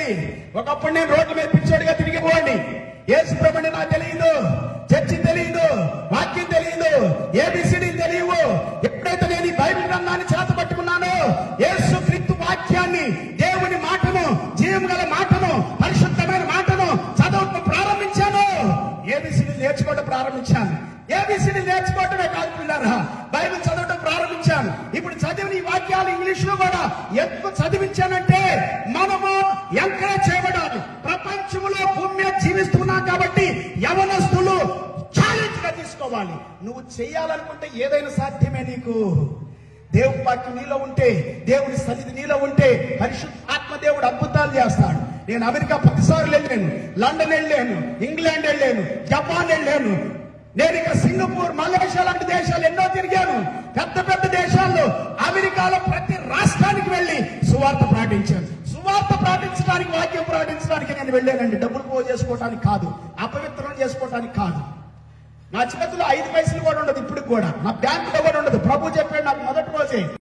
జరిగింది. ఒకప్పుడు నేను రోడ్ల మీద పిచ్చోడిగా తిరిగిపోండి. యేసు ప్రభుని నాకు తెలియదు, చర్చి తెలియదు, వాక్యం తెలియదు, ఏబిసిడి తెలియవు. ఎప్పుడైతే నేను ఈ బైబిల్ గ్రంథాన్ని చేత పట్టుకున్నానో, యేసు క్రీస్తు వాక్యాన్ని, దేవుని మాటను, జీవం గల మాటను, పరిశుద్ధమైన మాటను చదవటం ప్రారంభించాను. ఏబిసిడి నేర్చుకోవడం ప్రారంభించాను. ఏబిసిడి నేర్చుకోవటమే కాదు పిల్లరా, బైబిల్ చదవటం ప్రారంభించాను. ఇప్పుడు చదివిన ఈ వాక్యాలు ఇంగ్లీష్ లో కూడా ఎందుకు చదివించానంటే, మనము ఎంకరేజ్ చేయబడాలి. ప్రపంచంలో భూమి మీద జీవిస్తున్నాం కాబట్టి యవనస్తులు ఛాలెంజ్ గా తీసుకోవాలి. నువ్వు చేయాలనుకుంటే ఏదైనా సాధ్యమే. నీకు దేవుని వాక్యం నీలో ఉంటే, దేవుని సన్నిధి నీలో ఉంటే, పరిశుద్ధ ఆత్మదేవుడు అద్భుతాలు చేస్తాడు. నేను అమెరికా 10 సార్లు వెళ్ళాను, లండన్ వెళ్ళాను, ఇంగ్లాండ్ వెళ్ళాను, జపాన్ వెళ్ళాను. నేను ఇక సింగపూర్, మలేషియా లాంటి దేశాలు ఎన్నో తిరిగాను. పెద్ద పెద్ద దేశాల్లో, అమెరికాలో ప్రతి రాష్ట్రానికి వెళ్ళి సువార్త ప్రకటించాను. సువార్త ప్రకటించడానికి, వాక్యం ప్రకటించడానికి నేను వెళ్ళానండి. డబ్బులు పోగు చేసుకోవడానికి కాదు, అపవిత్రం చేసుకోవడానికి కాదు. నా చేతిలో 5 పైసలు కూడా ఉండదు, ఇప్పుడు కూడా నా బ్యాంకులో కూడా ఉండదు. ప్రభు చెప్పాడు నాకు మొదటి రోజే.